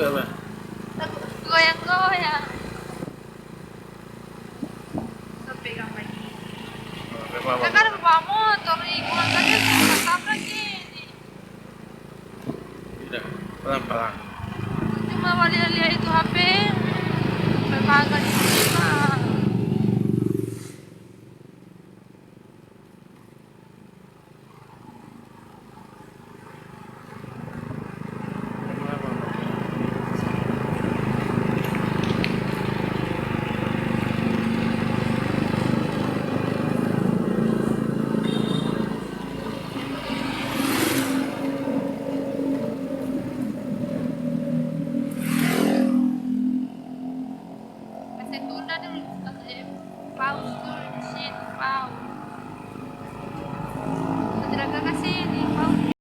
apa? Lagu goyang-goyang. Pegang lagi. Apa? Kan bawa motor nih, pulang saja sudah tabrak ini. Tidak, pelan-pelan. Cuma mau lihat itu HP, berbagai di sini. Kasih tunda dulu, kasih pause dulu di situ, pause.